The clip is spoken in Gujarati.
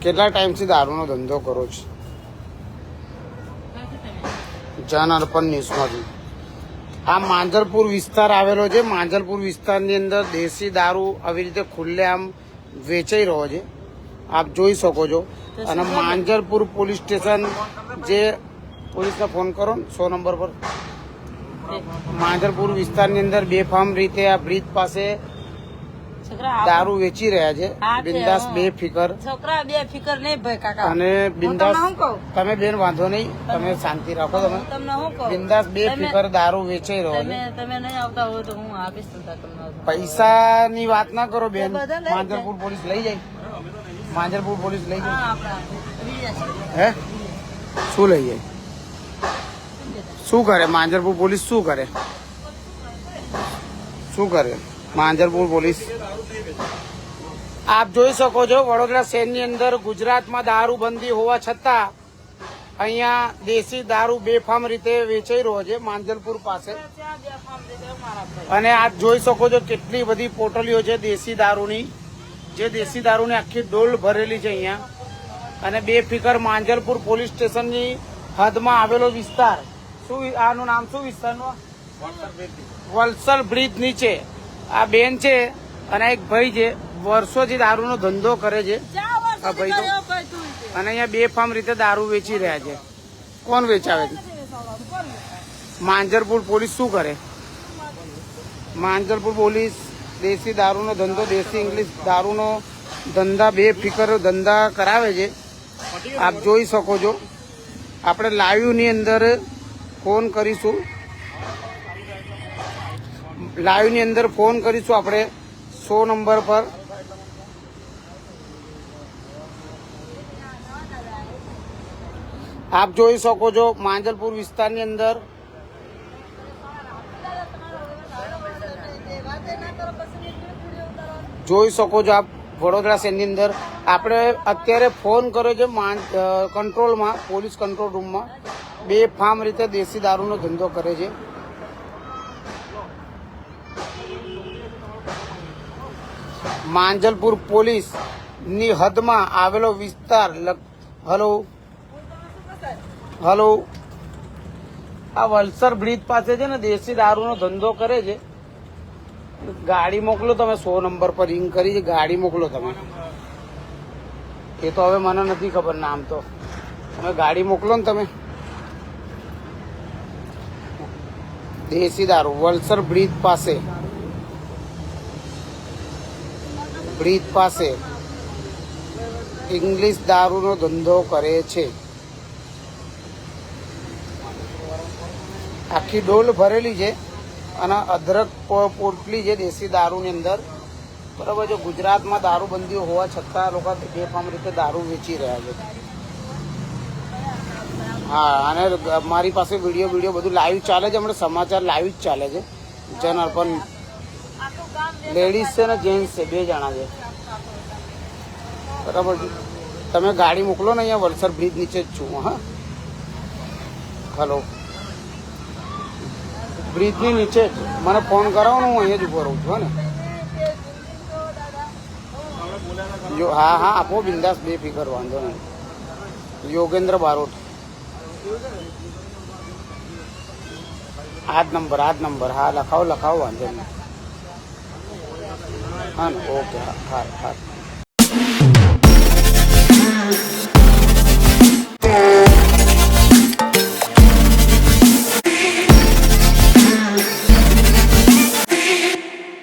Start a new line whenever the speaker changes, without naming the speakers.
કેટલા ટાઈમથી દારૂનો ધંધો કરો છો? જન અર્પણ ન્યૂઝમાંથી. આ માંજલપુર વિસ્તાર આવેલો છે. માંજલપુર વિસ્તારની અંદર દેશી દારૂ આવી રીતે ખુલ્લેઆમ વેચાઈ રહ્યો છે, આપ જોઈ શકો છો. અને માંજલપુર પોલીસ સ્ટેશન, જે પોલીસને ફોન કરો ને 100 નંબર પર. માંજલપુર વિસ્તારની અંદર બેફામ રીતે આ બ્રિજ પાસે દારૂ વેચી રહ્યા છે. બિંદાસ બેફિકર
છોકરા બેફિકર નહીં ભાઈ કાકા.
અને બિંદાસ તમે બેન વાંધો નહીં, તમે શાંતિ રાખો. તમે
તમને હું કહું,
બિંદાસ બેફિકર દારૂ વેચાઈ રહ્યો છે.
તમે નહીં આવતા હોય તો હું આપીશ તમને.
પૈસાની વાત ના કરો બેન. માંજલપુર પોલીસ લઈ જાય. માંજલપુર પોલીસ લઈ જાય. હે શું લઈ જાય? શું કરે માંજલપુર પોલીસ? શું કરે? શું કરે માંજલપુર પોલીસ? આપ જોઈ શકો છો, વડોદરા શહેરની અંદર ગુજરાતમાં દારૂબંધી હોવા છતાં અહીંયા દેશી દારૂ બેફામ રીતે વેચાઈ રહ્યો છે માંજલપુર પાસે. અને આપ જોઈ શકો છો કેટલી બધી પોટલીઓ છે દેશી દારૂની, જે દેશી દારૂની આખી ડોલ ભરેલી છે અહીંયા. અને બેફિકર માંજલપુર પોલીસ સ્ટેશનની હદમાં આવેલો વિસ્તાર. શું આનું નામ શું વિસ્તારનું? વલસલ બ્રિજ નીચે આ બેન છે અને એક ભાઈ છે, વર્ષોથી દારૂનો ધંધો કરે છે આ ભાઈ તો. અને અહીંયા બેફામ રીતે દારૂ વેચી રહ્યા છે. કોણ વેચાવે છે? માંજલપુર પોલીસ શું કરે? માંજલપુર પોલીસ દેશી દારૂનો ધંધો, દેશી ઇંગ્લિશ દારૂનો ધંધા, બેફિકર ધંધા કરાવે છે. આપ જોઈ શકો છો. આપણે લાઈવની અંદર ફોન કરીશું, લાઈવની અંદર ફોન કરીશું આપણે 100 નંબર પર. આપ જોઈ શકો છો માંજલપુર વિસ્તારની અંદર જોઈ શકો છો આપ વડોદરા શહેરની અંદર. આપણે અત્યારે ફોન કર્યો છે કંટ્રોલમાં, પોલીસ કંટ્રોલ રૂમમાં. બેફામ રીતે દેશી દારૂનો ધંધો કરે છે. માંજલપુર પોલીસની હદમાં આવેલો વિસ્તાર. હલો હલો, આ વલસર બ્રિજ પાસે છે ને દેશી દારૂનો ધંધો કરે છે. ગાડી મોકલો તમે, 100 નંબર પર રિંગ કરી છે. ગાડી મોકલો તમે. એ તો હવે મને નથી ખબર નામ તો. તમે ગાડી મોકલો ને તમે. દેશી દારૂ વલસર બ્રિજ પાસે, બ્રિજ પાસે ઇંગ્લિશ દારૂનો ધંધો કરે છે. આખી ડોલ ભરેલી છે અને અદરક પોટલી છે દેશી દારૂની અંદર. બરાબર છે. ગુજરાતમાં દારૂબંધી હોવા છતાં લોકો બેફામ રીતે દારૂ વેચી રહ્યા છે. હા, અને મારી પાસે વિડીયો બધું લાઈવ ચાલે છે. હમણાં સમાચાર લાઈવ જ ચાલે છે. જન અર્પણ લેડીઝ છે ને જેન્ટ્સ છે, 2 જણા છે. બરાબર છે. તમે ગાડી મોકલો ને, અહીંયા વલસર બ્રિજ નીચે જ છું. હા, હલો, બ્રિજની નીચે જ મને ફોન કરાવો ને, હું અહીંયા જ ઉભો રહું છું. ને હા હા, આપો બિંદાસ, બેફિકર, વાંધો નહીં. યોગેન્દ્ર બારોટ. આ જ નંબર. હા, લખાવો વાંધો નહીં. હા, ઓકે. હા.